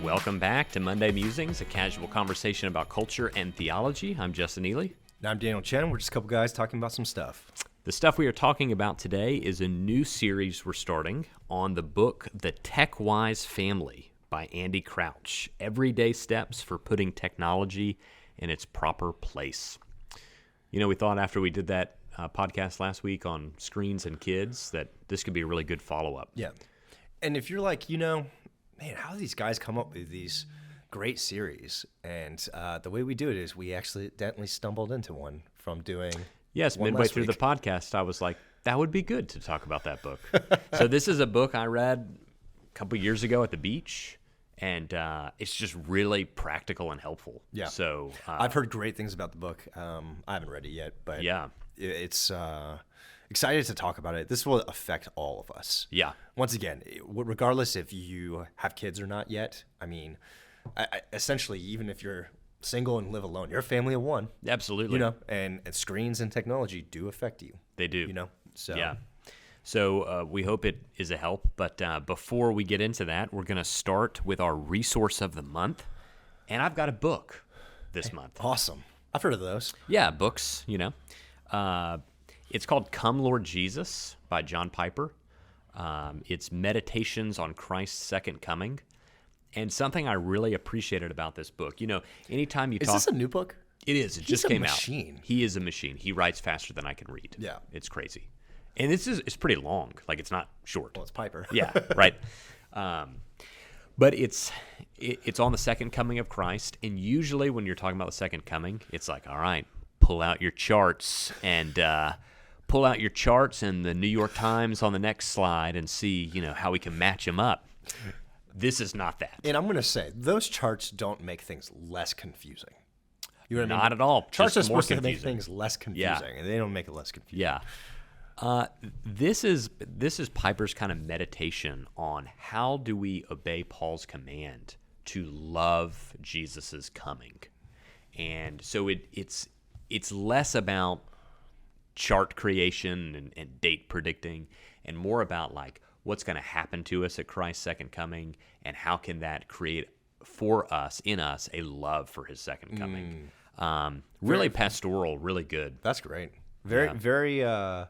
Welcome back to Monday Musings, a casual conversation about culture and theology. I'm Justin Ely. And I'm Daniel Chen. We're just a couple guys talking about some stuff. The stuff we are talking about today is a new series we're starting on the book The Tech-Wise Family by Andy Crouch. Everyday steps for putting technology in its proper place. You know, we thought after we did that podcast last week on screens and kids that this could be a really good follow-up. Yeah. And if you're like, man, how do these guys come up with these great series? And the way we do it is we accidentally stumbled into one from doing Yes, one midway last through week. the podcast, I was like, that would be good to talk about that book. So this is a book I read a couple years ago at the beach, and it's just really practical and helpful. Yeah. So I've heard great things about the book. I haven't read it yet, but yeah. it's excited to talk about it. This will affect all of us. Yeah. Once again, regardless if you have kids or not yet, I mean, essentially, even if you're single and live alone, you're a family of one. Absolutely. And screens and technology do affect you. They do. So Yeah. So we hope it is a help. But before we get into that, we're going to start with our resource of the month. And I've got a book this month. Awesome. I've heard of those. Yeah, books, It's called Come Lord Jesus by John Piper. It's meditations on Christ's second coming. And something I really appreciated about this book, anytime you Is talk... this a new book? It is. It He's just a came machine. out. He is a machine. He writes faster than I can read. Yeah. It's crazy. And it's pretty long. Like, it's not short. Well, it's Piper. Yeah, right. But it's on the second coming of Christ. And usually when you're talking about the second coming, it's like, all right, pull out your charts and the New York Times on the next slide and see, how we can match them up. This is not that. And I'm going to say, those charts don't make things less confusing. You know what I mean? Not at all. Charts Just are more supposed to make confusing. things less confusing, and they don't make it less confusing. Yeah. This is Piper's kind of meditation on how do we obey Paul's command to love Jesus's coming. And so it's less about chart creation and date predicting and more about like what's going to happen to us at Christ's second coming and how can that create for us, in us, a love for his second coming. Really pastoral, really good. That's great. Very, I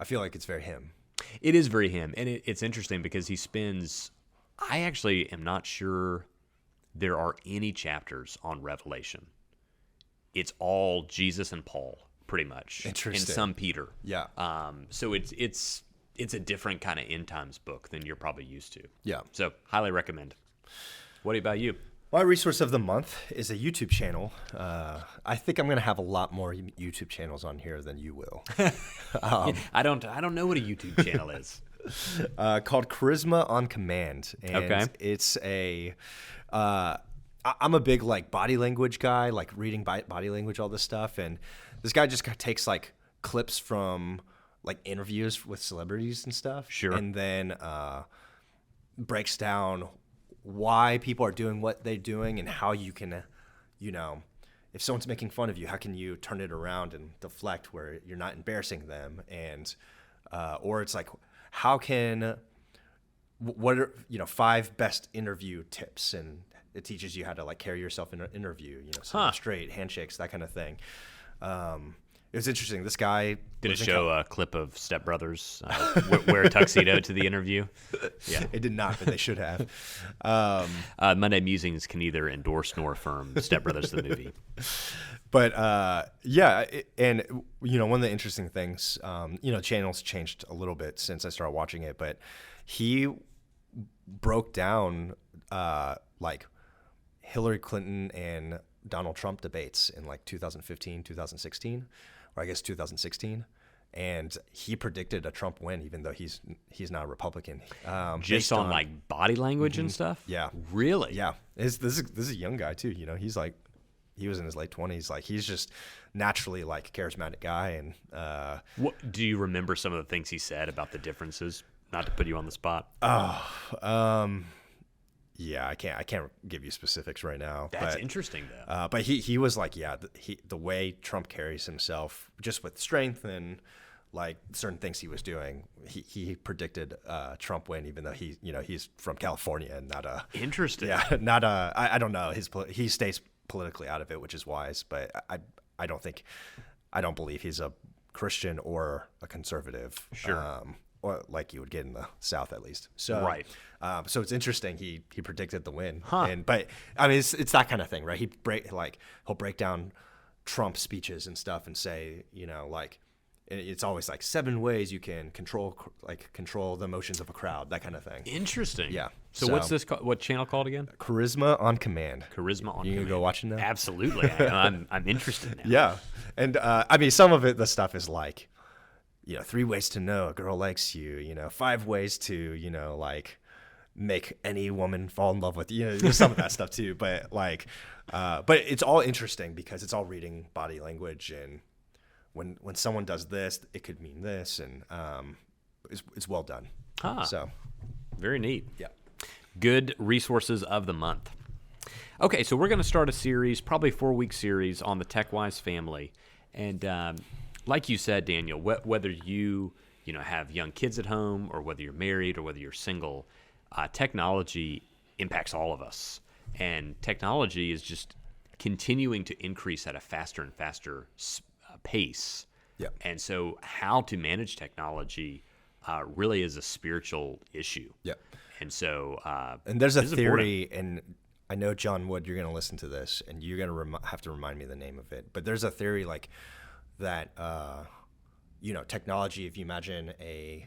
feel like it's very him. It is very him. And it's interesting because I actually am not sure there are any chapters on Revelation. It's all Jesus and Paul, pretty much. Interesting. And some Peter. Yeah. So it's a different kind of end times book than you're probably used to. Yeah. So highly recommend. What about you? My resource of the month is a YouTube channel. I think I'm going to have a lot more YouTube channels on here than you will. I don't know what a YouTube channel is. Called Charisma on Command. And Okay. it's I'm a big like body language guy, like reading body language, all this stuff. And this guy just takes like clips from like interviews with celebrities and stuff. Sure. And then breaks down why people are doing what they're doing and how you can, if someone's making fun of you, how can you turn it around and deflect where you're not embarrassing them? And, or it's like, what are, 5 best interview tips? And it teaches you how to like carry yourself in an interview, straight handshakes, that kind of thing. It was interesting. This guy Did it show a clip of Step Brothers wear a tuxedo to the interview? Yeah. It did not, but they should have. Monday Musings can neither endorse nor affirm Step Brothers the movie. But and one of the interesting things, channels changed a little bit since I started watching it, but he broke down like Hillary Clinton and Donald Trump debates in like 2015, 2016, or I guess 2016. And he predicted a Trump win, even though he's not a Republican. Just on like body language and stuff? Yeah. Really? Yeah. This is a young guy too. He's like, he was in his late 20s. Like he's just naturally like a charismatic guy. And What, do you remember some of the things he said about the differences? Not to put you on the spot. Yeah, I can't give you specifics right now. That's interesting, though. But he was like, the way Trump carries himself, just with strength and like certain things he was doing. He predicted Trump win, even though he's from California and not a Interesting. not a I don't know he stays politically out of it, which is wise. But I don't believe he's a Christian or a conservative. Sure. Or like you would get in the South at least. So Right. So it's interesting. He predicted the win. Huh. But I mean, it's that kind of thing, right? He'll break down Trump speeches and stuff and say, like, it's always like 7 ways you can control the emotions of a crowd, that kind of thing. Interesting. Yeah. So what's this? What channel called again? Charisma on Command. Charisma on You Command. gonna go watch it now? Absolutely. I'm interested now. Yeah. And I mean, some of it, the stuff is like, 3 ways to know a girl likes you, 5 ways to, like make any woman fall in love with you. There's some of that stuff too, but but it's all interesting because it's all reading body language, and when someone does this, it could mean this, and it's well done. So Very neat. yeah. Good resources of the month. Okay, so we're going to start a series, probably 4-week series on the TechWise family. And like you said, Daniel, whether you have young kids at home or whether you're married or whether you're single, technology impacts all of us. And technology is just continuing to increase at a faster and faster pace. Yeah. And so how to manage technology really is a spiritual issue. Yeah. And so, And there's a this is theory, and I know, John Wood, you're going to listen to this, and you're going to have to remind me the name of it. But there's a theory like that, technology, if you imagine a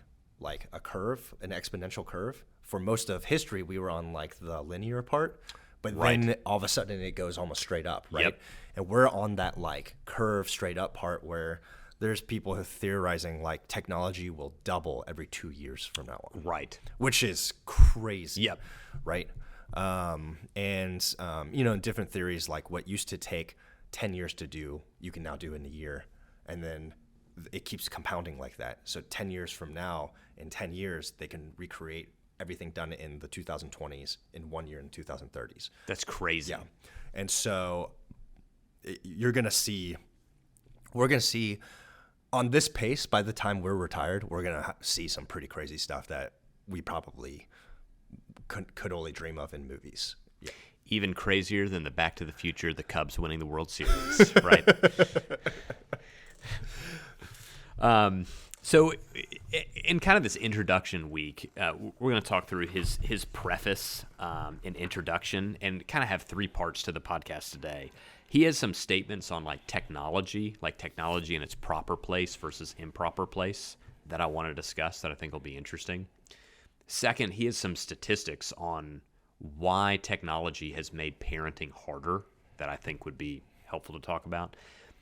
curve, an exponential curve, for most of history, we were on like the linear part, but then all of a sudden it goes almost straight up, right? Yep. And we're on that like curve straight up part where there's people who are theorizing like technology will double every 2 years from now on. Right. Which is crazy. Yep. Right. Different theories, like what used to take 10 years to do, you can now do in a year. And then it keeps compounding like that. So 10 years from now, in 10 years, they can recreate everything done in the 2020s in 1 year in 2030s. That's crazy. Yeah. And so we're going to see on this pace, by the time we're retired, we're going to see some pretty crazy stuff that we probably could only dream of in movies. Yeah. Even crazier than the Back to the Future, the Cubs winning the World Series, right? So in kind of this introduction week, we're going to talk through his preface and introduction, and kind of have 3 parts to the podcast today. He has some statements on technology in its proper place versus improper place that I want to discuss that I think will be interesting. Second, he has some statistics on why technology has made parenting harder that I think would be helpful to talk about.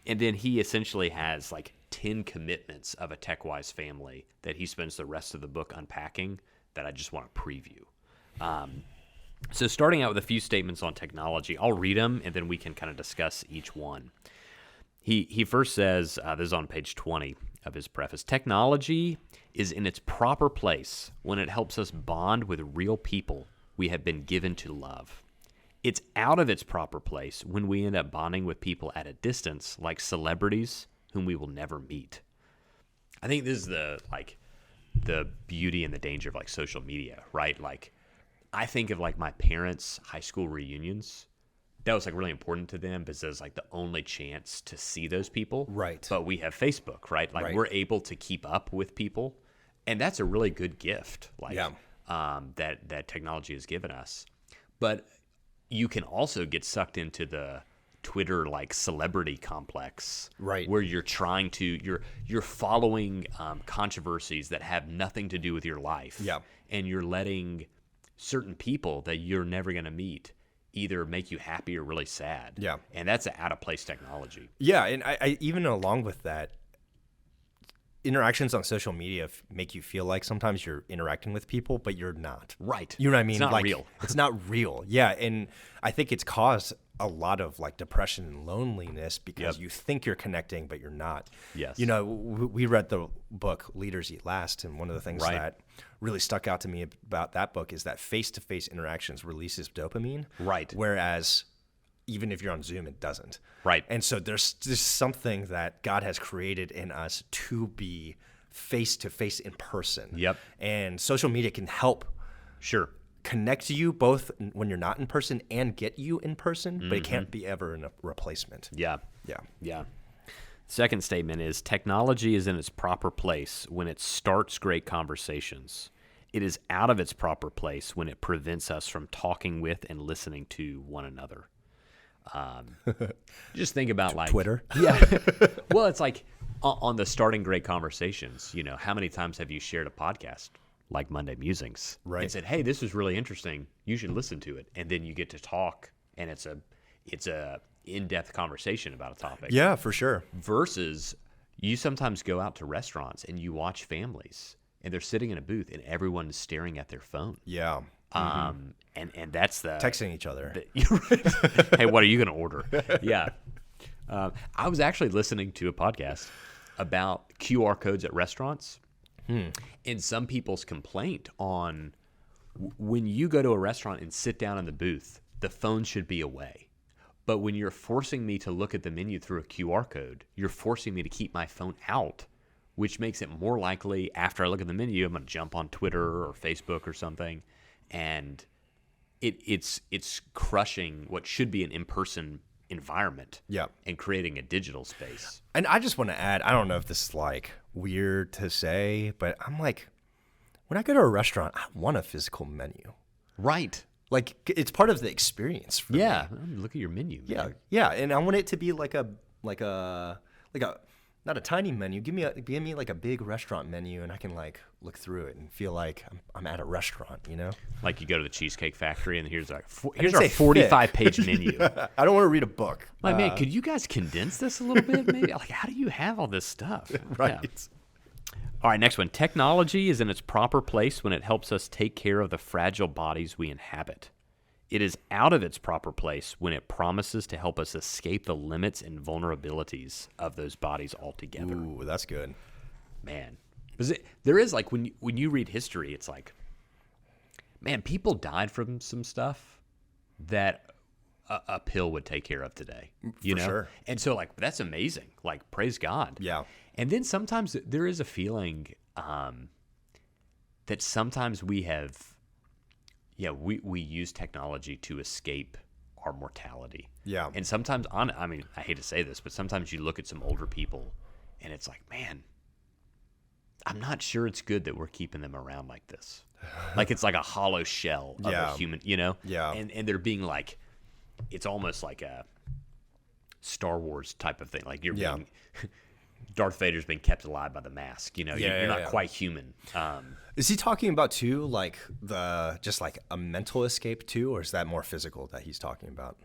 And then he essentially has 10 commitments of a TechWise family that he spends the rest of the book unpacking that I just want to preview. So starting out with a few statements on technology, I'll read them and then we can kind of discuss each one. He first says, this is on page 20 of his preface, technology is in its proper place when it helps us bond with real people we have been given to love. It's out of its proper place when we end up bonding with people at a distance, like celebrities whom we will never meet. I think this is the beauty and the danger of social media, right? I think of my parents' high school reunions. That was really important to them because it was the only chance to see those people. Right. But we have Facebook, right? Right. We're able to keep up with people, and that's a really good gift. That technology has given us. But you can also get sucked into the Twitter celebrity complex, right? Where you're trying to you're following controversies that have nothing to do with your life, yeah, and you're letting certain people that you're never going to meet either make you happy or really sad, yeah, and that's an out of place technology. Yeah, and I even along with that, interactions on social media make you feel like sometimes you're interacting with people, but you're not. Right. You know what I mean? It's not real. It's not real. Yeah, and I think it's caused a lot of depression and loneliness because you think you're connecting, but you're not. Yes. We read the book Leaders Eat Last, and one of the things that really stuck out to me about that book is that face-to-face interactions releases dopamine. Right. Whereas even if you're on Zoom, it doesn't. Right. And so there's something that God has created in us to be face to face in person. Yep. And social media can help Sure. connect you both when you're not in person and get you in person, but it can't be ever a replacement. Yeah. Yeah. Yeah. Second statement is technology is in its proper place when it starts great conversations. It is out of its proper place when it prevents us from talking with and listening to one another. Just think about like Twitter. Yeah. Well, it's like on the starting great conversations, you know, how many times have you shared a podcast like Monday Musings Right. and said, "Hey, this was really interesting. You should listen to it." And then you get to talk and it's a in-depth conversation about a topic. Yeah, for sure. Versus you sometimes go out to restaurants and you watch families and they're sitting in a booth and everyone's staring at their phone. Yeah. And that's the Texting each other. You're right. Hey, what are you going to order? Yeah. I was actually listening to a podcast about QR codes at restaurants. And some people's complaint on when you go to a restaurant and sit down in the booth, the phone should be away. But when you're forcing me to look at the menu through a QR code, you're forcing me to keep my phone out, which makes it more likely after I look at the menu, I'm going to jump on Twitter or Facebook or something. And it's crushing what should be an in-person environment. Yeah. And creating a digital space. And I just want to add, I don't know if this is like weird to say, but I'm like, when I go to a restaurant, I want a physical menu. Right. Like it's part of the experience for me. Yeah. Look at your menu, man. Yeah. Yeah. And I want it to be like a not a tiny menu. Give me like a big restaurant menu, and I can like look through it and feel like I'm at a restaurant. You know. Like you go to the Cheesecake Factory and here's like didn't our say 45-page menu. I don't want to read a book. Like, man, could you guys condense this a little bit? Maybe like, how do you have all this stuff? Right. Yeah. All right, next one. Technology is in its proper place when it helps us take care of the fragile bodies we inhabit. It is out of its proper place when it promises to help us escape the limits and vulnerabilities of those bodies altogether. Ooh, that's good. Man, there is like when you read history, it's like, man, people died from some stuff that a pill would take care of today. You know? Sure. And so like that's amazing. Like praise God. Yeah. And then sometimes there is a feeling that sometimes we use technology to escape our mortality. Yeah. And sometimes, I mean, I hate to say this, but sometimes you look at some older people and it's like, man, I'm not sure it's good that we're keeping them around like this. Like it's like a hollow shell of a human, you know? Yeah. And they're being like, it's almost like a Star Wars type of thing. Like you're being, Darth Vader's being kept alive by the mask, you know? You're not quite human. Is he talking about too, like just like a mental escape too, or is that more physical that he's talking about?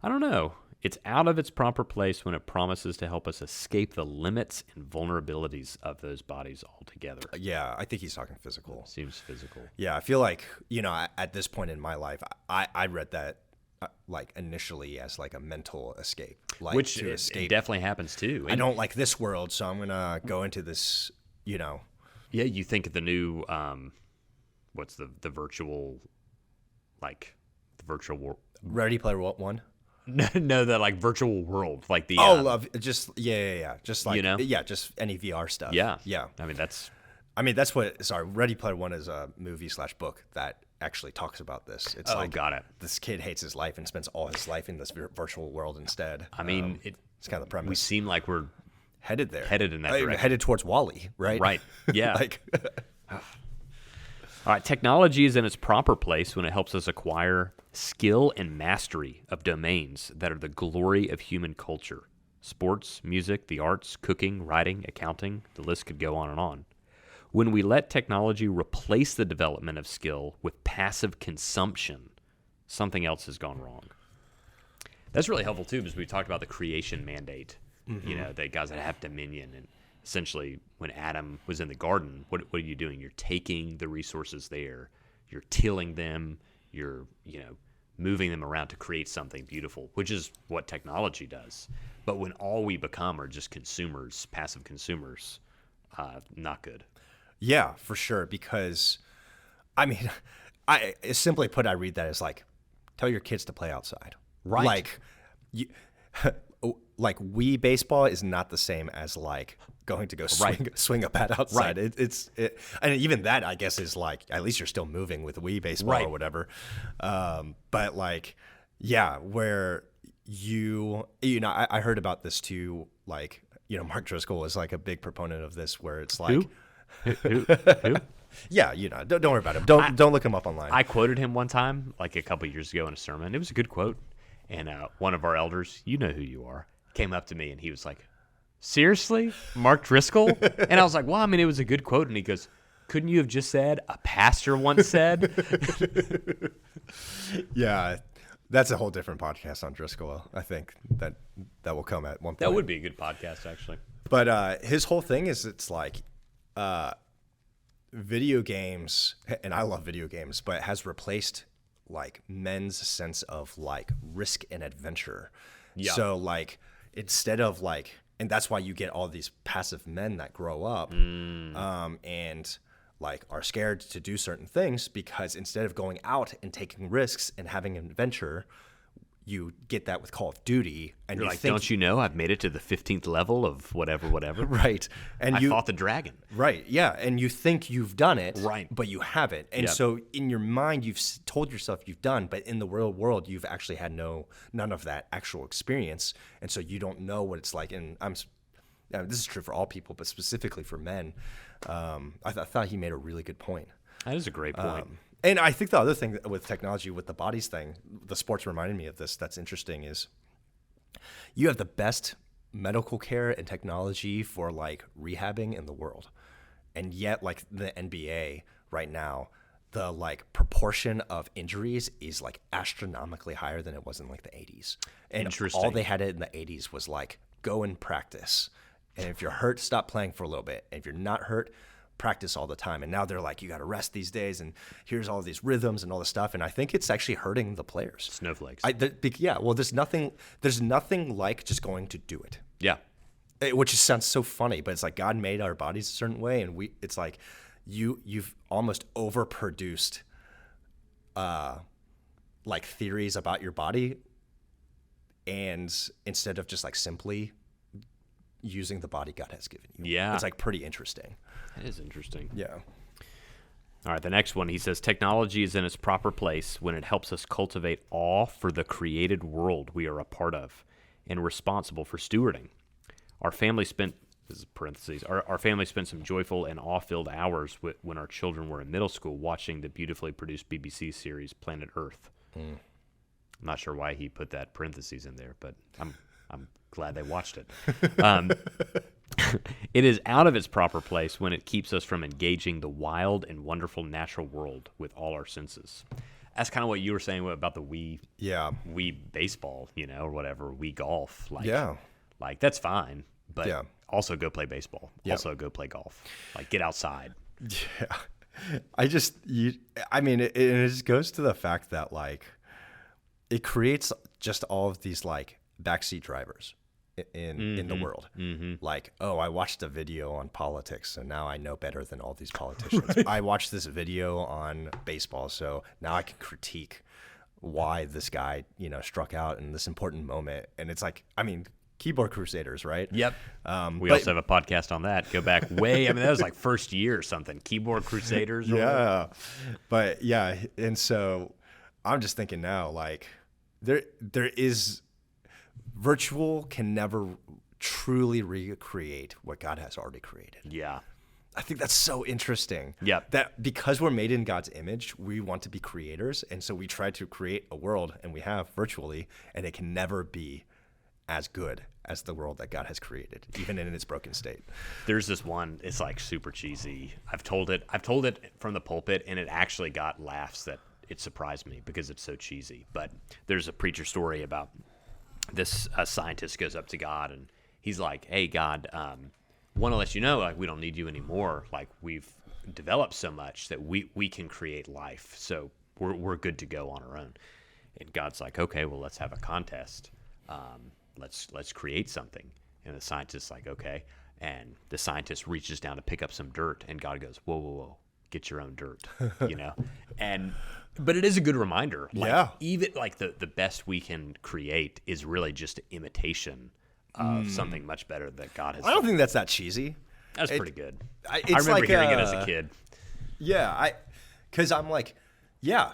I don't know. It's out of its proper place when it promises to help us escape the limits and vulnerabilities of those bodies altogether. Yeah, I think he's talking physical. Seems physical. Yeah, I feel like, you know, at this point in my life, I read that like initially as like a mental escape, like Which to escape. it definitely happens too. I don't like this world, so I'm gonna go into this, you know. Yeah, you think of the new, what's the virtual, like the virtual world? Ready Player One. No, the like virtual world, like the just just like you know? just any VR stuff. yeah. yeah. I mean that's what. Sorry, Ready Player One is a movie/book that actually talks about this. It's like got it. This kid hates his life and spends all his life in this virtual world instead. I mean it's kind of the premise. we seem like we're headed there, headed in that direction. headed towards Wall-E, right? Right. Yeah. like. All right, technology is in its proper place when it helps us acquire skill and mastery of domains that are the glory of human culture. Sports, music, the arts, cooking, writing, accounting, the list could go on and on. When we let technology replace the development of skill with passive consumption, something else has gone wrong. That's really helpful too, because we talked about the creation mandate, you know, that guys that have dominion. And essentially when Adam was in the garden, what are you doing? You're taking the resources there, you're tilling them, you're, you know, moving them around to create something beautiful, which is what technology does. But when all we become are just consumers, passive consumers, not good. Yeah, for sure. Because, I mean, simply put, I read that as like, tell your kids to play outside. Right. Like, like Wii baseball is not the same as like going to go Right. swing a bat outside. Right. And even that, I guess, is like, at least you're still moving with Wii baseball Right. or whatever. But like, yeah, where I heard about this too. Like, Mark Driscoll was like a big proponent of this, where it's like, Who? yeah, don't worry about him. Don't look him up online. I quoted him one time, like a couple years ago in a sermon. It was a good quote. And one of our elders, you know who you are, came up to me and he was like, seriously? Mark Driscoll? And I was like, well, I mean, it was a good quote. And he goes, couldn't you have just said a pastor once said? Yeah, that's a whole different podcast on Driscoll. I think that will come at one point. That would be a good podcast, actually. But his whole thing is, it's like video games, and I love video games, but it has replaced like men's sense of like risk and adventure. Yeah. So like, instead of like, and that's why you get all these passive men that grow up and like are scared to do certain things, because instead of going out and taking risks and having an adventure, you get that with Call of Duty, and You're you like, think, don't you know I've made it to the 15th level of whatever. right? And I fought the dragon. right, yeah, and you think you've done it, Right. but you haven't, and Yep. so in your mind you've told yourself you've done, but in the real world you've actually had none of that actual experience, and so you don't know what it's like. And this is true for all people, but specifically for men. I thought he made a really good point. That is a great point. And I think the other thing with technology, with the bodies thing, the sports reminded me of this, that's interesting, is you have the best medical care and technology for like rehabbing in the world. And yet, like the NBA right now, the like proportion of injuries is like astronomically higher than it was in like the 80s. And Interesting. all they had in the 80s was like, go and practice. And if you're hurt, stop playing for a little bit. And if you're not hurt, practice all the time. And now they're like, you got to rest these days, and here's all these rhythms and all this stuff. And I think it's actually hurting the players. Snowflakes. Yeah. Well, there's nothing like just going to do it. Yeah. Which just sounds so funny, but it's like God made our bodies a certain way, and it's like you've almost overproduced like theories about your body, and instead of just like simply using the body God has given you. Yeah. It's like pretty interesting. That is interesting. Yeah. All right, the next one, he says, technology is in its proper place when it helps us cultivate awe for the created world we are a part of and responsible for stewarding. Our family spent, this is parentheses, our family spent some joyful and awe-filled hours when our children were in middle school watching the beautifully produced BBC series Planet Earth. I'm not sure why he put that parentheses in there, but I'm glad they watched it. It is out of its proper place when it keeps us from engaging the wild and wonderful natural world with all our senses. That's kind of what you were saying about the Wii baseball, or whatever, Wii golf. Like that's fine, but also go play baseball. Yeah. Also go play golf. Like get outside. Yeah. It just goes to the fact that like it creates just all of these like backseat drivers in the world. Mm-hmm. Like, oh, I watched a video on politics, so now I know better than all these politicians. Right. I watched this video on baseball, so now I can critique why this guy, struck out in this important moment. And it's like, Keyboard Crusaders, right? Yep. We also have a podcast on that. Go back way. That was like first year or something. Keyboard Crusaders. Yeah. But yeah, and so I'm just thinking now, like there is. Virtual can never truly recreate what God has already created. Yeah. I think that's so interesting. Yeah. That because we're made in God's image, we want to be creators. And so we try to create a world, and we have virtually, and it can never be as good as the world that God has created, even in its broken state. There's this one, it's like super cheesy. I've told it from the pulpit, and it actually got laughs that it surprised me because it's so cheesy. But there's a preacher story about this scientist goes up to God and he's like, hey, God, want to let you know, like, we don't need you anymore. Like, we've developed so much that we can create life. So we're good to go on our own. And God's like, okay, well, let's have a contest. Let's create something. And the scientist's like, okay. And the scientist reaches down to pick up some dirt, and God goes, whoa, get your own dirt, But it is a good reminder. Like, even like the best we can create is really just imitation of something much better that God has I don't done. think that's that cheesy. That's pretty good. It's I remember like, hearing it as a kid. Yeah, because I'm like, yeah,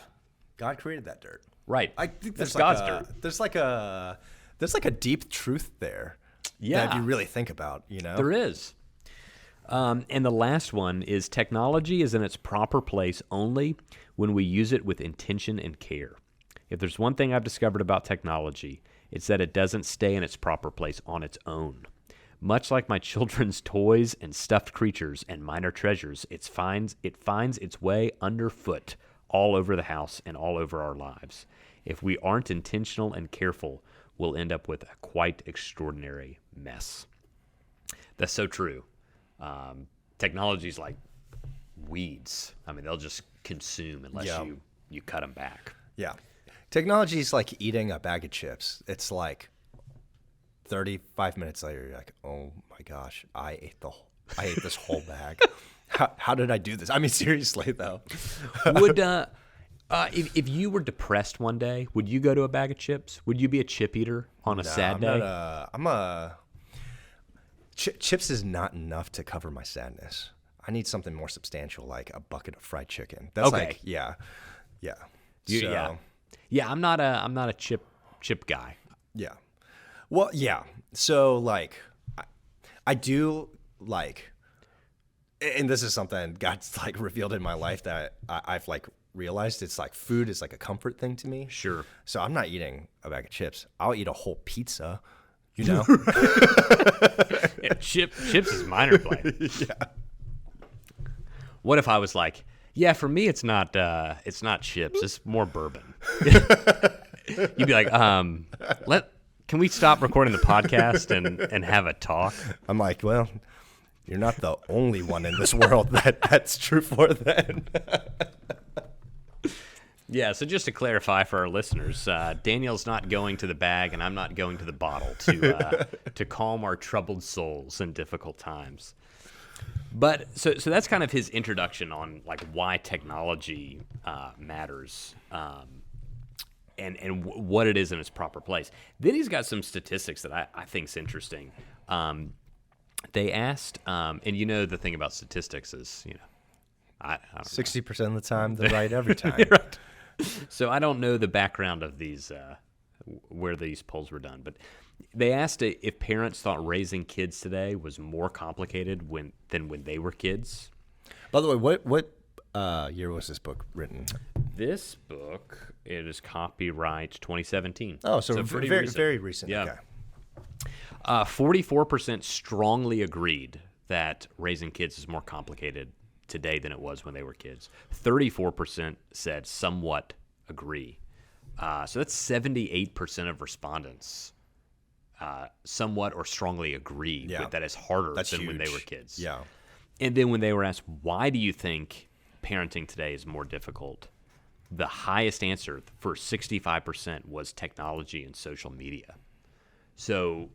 God created that dirt. Right. I think That's there's God's like dirt. there's like a deep truth there. Yeah. That if you really think about, There is. And the last one is technology is in its proper place only when we use it with intention and care. If there's one thing I've discovered about technology, it's that it doesn't stay in its proper place on its own. Much like my children's toys and stuffed creatures and minor treasures, it finds its way underfoot all over the house and all over our lives. If we aren't intentional and careful, we'll end up with a quite extraordinary mess. That's so true. Technology's like weeds. I mean, they'll just consume unless you cut them back. Yeah. Technology is like eating a bag of chips. It's like 35 minutes later, you're like, oh my gosh, I ate this whole bag. How did I do this? I mean, seriously though. Would if you were depressed one day, would you go to a bag of chips? Would you be a chip eater on a sad day? Chips is not enough to cover my sadness. I need something more substantial, like a bucket of fried chicken. That's Okay. like, yeah. Yeah, I'm not a chip guy. Yeah. Well, yeah. So like, I do like, and this is something God's like revealed in my life that I've like realized. It's like food is like a comfort thing to me. Sure. So I'm not eating a bag of chips. I'll eat a whole pizza. Yeah, chips is minor play. Yeah. What if I was like, yeah, for me it's not chips, it's more bourbon. You'd be like, can we stop recording the podcast and have a talk? I'm like, well, you're not the only one in this world that's true for then. Yeah, so just to clarify for our listeners, Daniel's not going to the bag and I'm not going to the bottle to calm our troubled souls in difficult times. But so that's kind of his introduction on like why technology matters and what it is in its proper place. Then he's got some statistics that I think is interesting. They asked, and the thing about statistics is, I don't know. 60% of the time, they're right every time. Right. So I don't know the background of these, where these polls were done, but they asked if parents thought raising kids today was more complicated than when they were kids. By the way, what year was this book written? This book, it is copyright 2017. Oh, so pretty very, recent. very recent. Yeah. Okay. 44% strongly agreed that raising kids is more complicated today than it was when they were kids. 34% said somewhat agree. So that's 78% of respondents somewhat or strongly agree with that it's harder than when they were kids. Yeah. And then when they were asked, why do you think parenting today is more difficult? The highest answer for 65% was technology and social media. So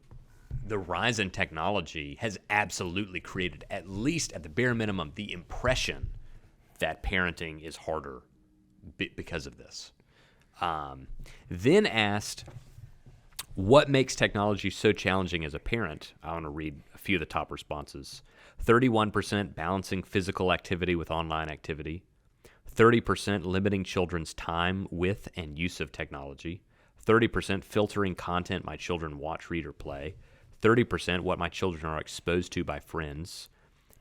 the rise in technology has absolutely created, at least at the bare minimum, the impression that parenting is harder because of this. Then asked, what makes technology so challenging as a parent? I want to read a few of the top responses. 31% balancing physical activity with online activity. 30% limiting children's time with and use of technology. 30% filtering content my children watch, read, or play. 30% what my children are exposed to by friends.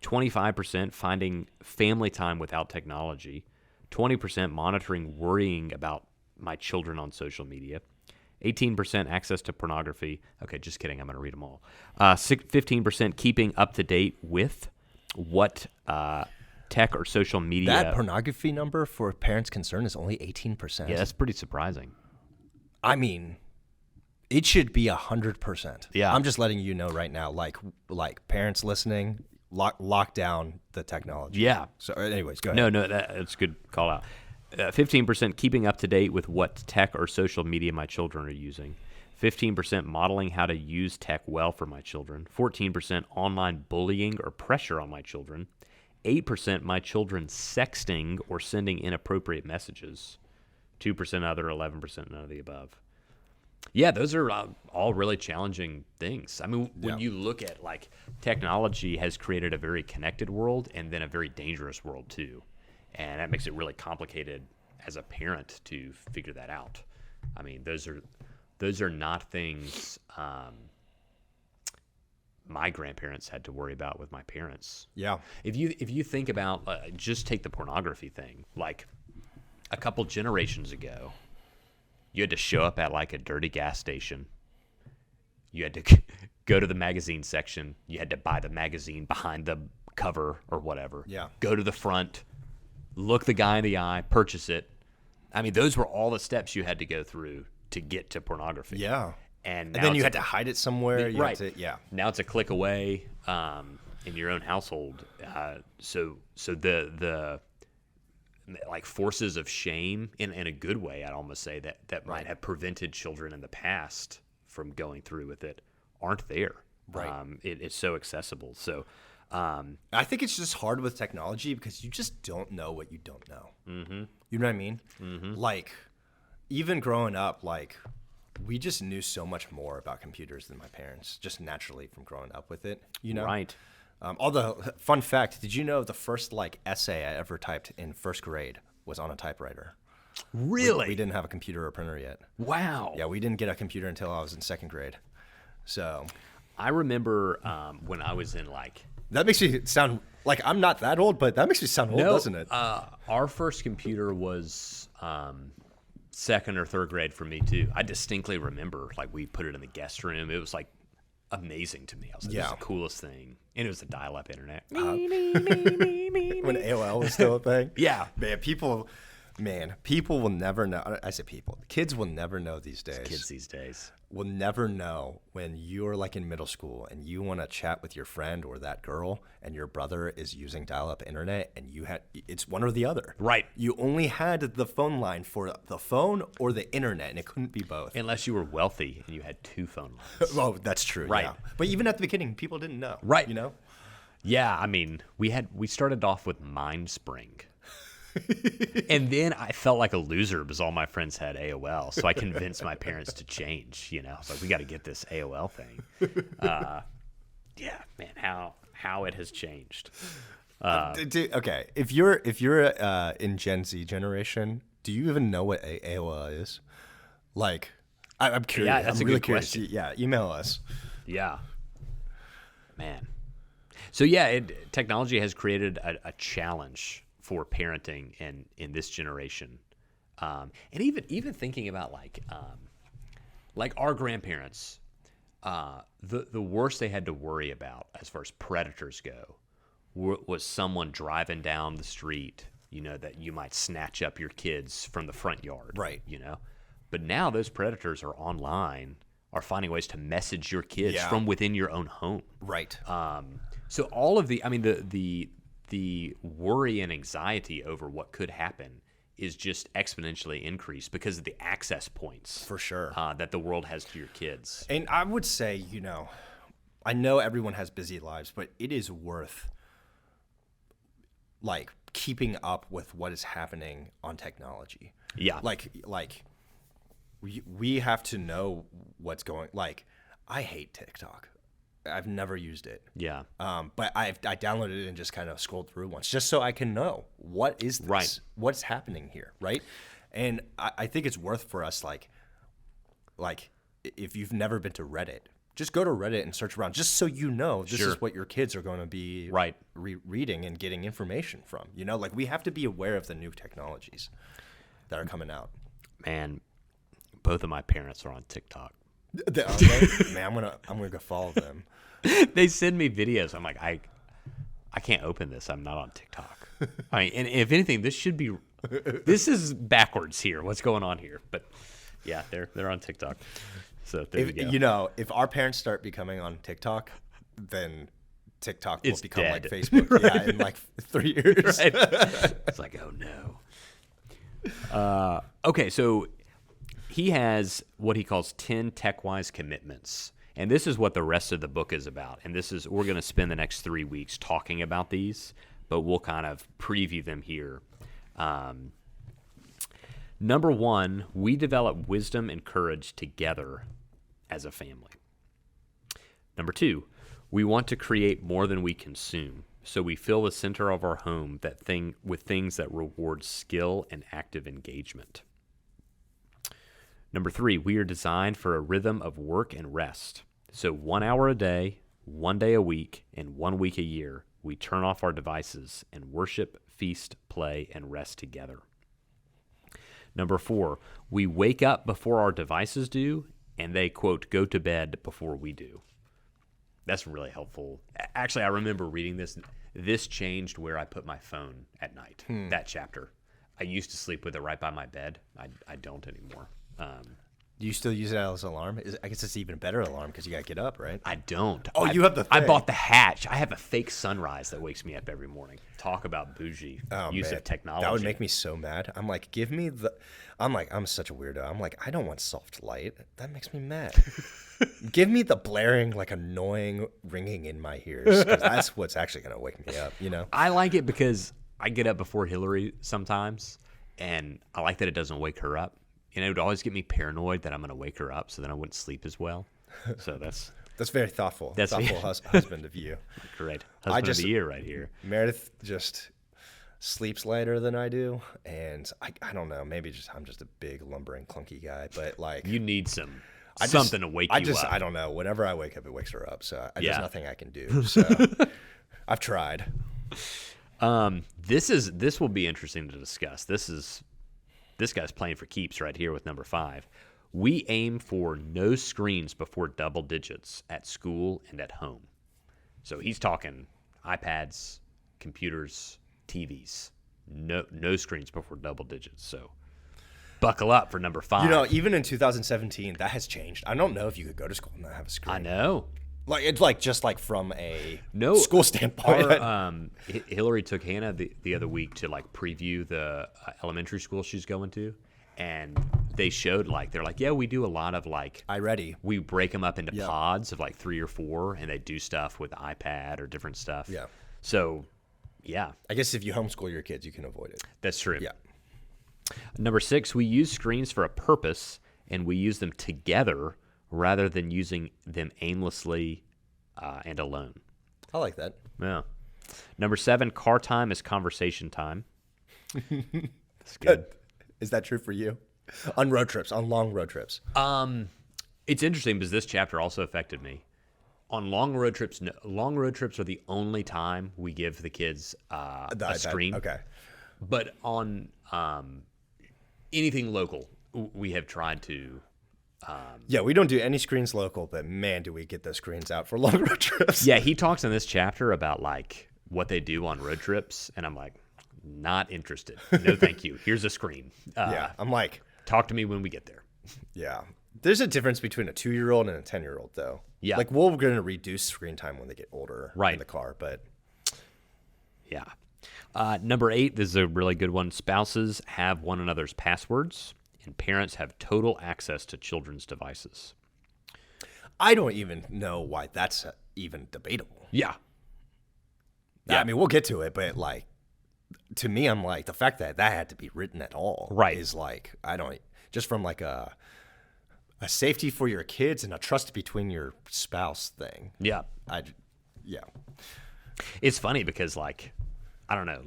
25% finding family time without technology. 20% monitoring, worrying about my children on social media. 18% access to pornography. Okay, just kidding. I'm going to read them all. 15% keeping up to date with what tech or social media. That pornography number for parents concerned is only 18%. Yeah, that's pretty surprising. I mean, it should be 100%. Yeah. I'm just letting you know right now, like parents listening, lock down the technology. Yeah. So anyways, go ahead. No, that's a good call out. 15% keeping up to date with what tech or social media my children are using. 15% modeling how to use tech well for my children. 14% online bullying or pressure on my children. 8% my children sexting or sending inappropriate messages. 2% other, 11% none of the above. Yeah, those are all really challenging things. I mean, when Yeah. you look at like technology has created a very connected world and then a very dangerous world too. And that makes it really complicated as a parent to figure that out. I mean, those are not things my grandparents had to worry about with my parents. Yeah. If you think about just take the pornography thing, like a couple generations ago, you had to show up at like a dirty gas station. You had to go to the magazine section. You had to buy the magazine behind the cover or whatever. Yeah. Go to the front, look the guy in the eye, purchase it. I mean, those were all the steps you had to go through to get to pornography. Yeah. And, And then you had to hide it somewhere. You right. had to, yeah. Now it's a click away in your own household. So the like forces of shame in a good way, I'd almost say that might have prevented children in the past from going through with it aren't there. Right. It's so accessible. So I think it's just hard with technology because you just don't know what you don't know. Mm-hmm. You know what I mean? Mm-hmm. Like, even growing up, like, we just knew so much more about computers than my parents, just naturally from growing up with it, you know? right. Although, fun fact, did you know the first, like, essay I ever typed in first grade was on a typewriter? Really? We didn't have a computer or printer yet. Wow. Yeah, we didn't get a computer until I was in second grade. So I remember when I was in like that makes me sound like I'm not that old, but that makes me sound old, doesn't it? Our first computer was second or third grade for me too. I distinctly remember like we put it in the guest room. It was like amazing to me. I was like, this is the coolest thing. And it was the dial-up internet. When AOL was still a thing. Yeah. Man, people will never know. I say people. Kids will never know these days. Kids these days. Will never know when you're like in middle school and you want to chat with your friend or that girl and your brother is using dial-up internet and it's one or the other. Right. You only had the phone line for the phone or the internet and it couldn't be both. Unless you were wealthy and you had two phone lines. Oh, that's true. Right. Yeah. But even at the beginning, people didn't know. Right. You know? Yeah, I mean, we started off with MindSpring. And then I felt like a loser because all my friends had AOL. So I convinced my parents to change, you know. I was like, we got to get this AOL thing. Yeah, man, how it has changed. Okay, if you're in Gen Z generation, do you even know what AOL is? Like, I'm curious. Yeah, that's I'm a really good curious. question. Yeah, email us. Yeah. Man. So yeah, technology has created a challenge for parenting in this generation, and even thinking about like our grandparents, the worst they had to worry about as far as predators go was someone driving down the street, you know, that you might snatch up your kids from the front yard, Right? You know, but now those predators are online, are finding ways to message your kids from within your own home, Right. So all of the worry and anxiety over what could happen is just exponentially increased because of the access points For sure. that the world has to your kids. And I would say, you know, I know everyone has busy lives, but it is worth like keeping up with what is happening on technology. Yeah. Like we have to know what's going. Like, I hate TikTok. I've never used it. Yeah. But I downloaded it and just kind of scrolled through once just so I can know what is this? Right. What's happening here, right? And I think it's worth for us, like if you've never been to Reddit, just go to Reddit and search around just so you know this is what your kids are going to be reading and getting information from. You know, like we have to be aware of the new technologies that are coming out. Man, both of my parents are on TikTok. Man, I'm gonna go follow them. They send me videos. I'm like, I can't open this. I'm not on TikTok. I mean, and if anything, this is backwards here. What's going on here? But yeah, they're on TikTok. So there you go. You know, if our parents start becoming on TikTok, then TikTok will become dead. like Facebook. Yeah, in like 3 years. Right. It's like, oh no. Okay, so he has what he calls 10 tech-wise commitments. And this is what the rest of the book is about. And we're going to spend the next 3 weeks talking about these, but we'll kind of preview them here. Number 1, we develop wisdom and courage together as a family. Number 2, we want to create more than we consume, so we fill the center of our home with things that reward skill and active engagement. Number 3, we are designed for a rhythm of work and rest. So 1 hour a day, 1 day a week, and 1 week a year, we turn off our devices and worship, feast, play, and rest together. Number 4, we wake up before our devices do, and they, quote, go to bed before we do. That's really helpful. Actually, I remember reading this. This changed where I put my phone at night, that chapter. I used to sleep with it right by my bed. I don't anymore. Do you still use it as an alarm? I guess it's even a better alarm because you got to get up, right? I don't. Oh, you have the I thing. bought the Hatch. I have a fake sunrise that wakes me up every morning. Talk about bougie use Man, of technology. That would make me so mad. I'm like, I'm such a weirdo. I'm like, I don't want soft light. That makes me mad. Give me the blaring, like annoying ringing in my ears, because that's what's actually going to wake me up, you know? I like it because I get up before Hillary sometimes, and I like that it doesn't wake her up. And it would always get me paranoid that I'm going to wake her up, so then I wouldn't sleep as well. So that's very thoughtful. That's thoughtful husband of you. great. Husband of the year right here. Meredith just sleeps later than I do, and I don't know. Maybe I'm just a big lumbering clunky guy, but like You need something to wake you up. I don't know. Whenever I wake up, it wakes her up. So Yeah. there's nothing I can do. So I've tried. This will be interesting to discuss. This guy's playing for keeps right here with number 5. We aim for no screens before double digits at school and at home. So he's talking iPads, computers, TVs. No screens before double digits. So buckle up for number 5. You know, even in 2017, that has changed. I don't know if you could go to school and not have a screen. I know. Like it's like just like from a No, school standpoint. Hillary took Hannah the other week to like preview the elementary school she's going to, and they showed they're like, yeah, we do a lot of iReady. we break them up into Yeah. pods of 3 or 4, and they do stuff with iPad or different stuff. Yeah. So, yeah, I guess if you homeschool your kids, you can avoid it. that's true. Yeah. Number 6, we use screens for a purpose, and we use them together rather than using them aimlessly and alone. I like that. Yeah. Number 7, car time is conversation time. That's good. Is that true for you? On road trips, on long road trips. It's interesting because this chapter also affected me. On long road trips are the only time we give the kids a iPad. screen. Okay. But on anything local, we have tried to. Yeah, we don't do any screens local, but man, do we get those screens out for long road trips. Yeah, he talks in this chapter about what they do on road trips, and I'm like, not interested. No, thank you. Here's a screen. Yeah, I'm like, Talk to me when we get there. yeah. There's a difference between a 2-year-old and a 10-year-old, though. Yeah. Like, we're going to reduce screen time when they get older Right. in the car, but Yeah. Number 8, this is a really good one. Spouses have one another's passwords, and parents have total access to children's devices. I don't even know why that's even debatable. Yeah. I mean, we'll get to it, but to me, I'm like, the fact that had to be written at all Right. is just from a safety for your kids and a trust between your spouse thing. Yeah. Yeah. It's funny because, I don't know,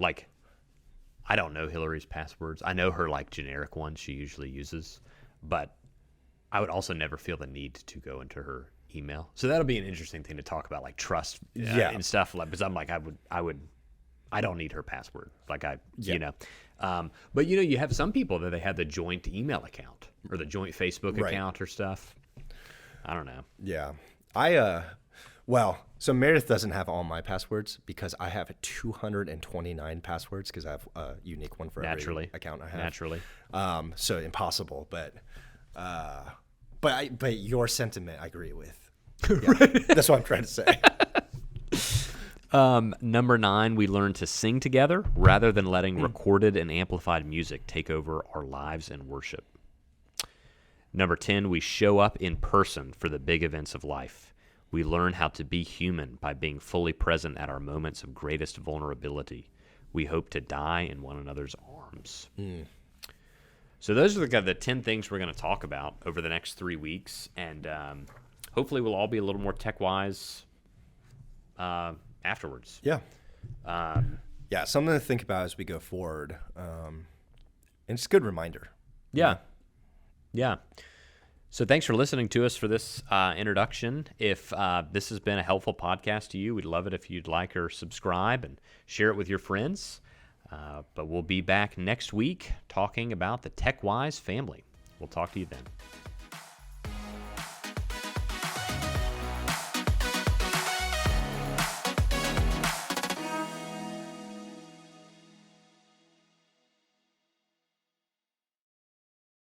I don't know Hillary's passwords. I know her, generic ones she usually uses, but I would also never feel the need to go into her email. So that'll be an interesting thing to talk about, trust Yeah. and stuff. Because I'm like, I don't need her password. You know. But, you have some people that they have the joint email account or the joint Facebook Right. account or stuff. I don't know. Yeah. So Meredith doesn't have all my passwords because I have 229 passwords because I have a unique one for Naturally. every account I have. Naturally. So impossible, but your sentiment I agree with. Yeah, that's what I'm trying to say. Number 9, we learn to sing together rather than letting recorded and amplified music take over our lives and worship. Number 10, we show up in person for the big events of life. We learn how to be human by being fully present at our moments of greatest vulnerability. We hope to die in one another's arms. So those are the 10 things we're going to talk about over the next 3 weeks, and hopefully we'll all be a little more tech-wise afterwards. Yeah. Yeah, something to think about as we go forward. And it's a good reminder. Yeah. Yeah. So thanks for listening to us for this introduction. If this has been a helpful podcast to you, we'd love it if you'd like or subscribe and share it with your friends. But we'll be back next week talking about the TechWise family. We'll talk to you then.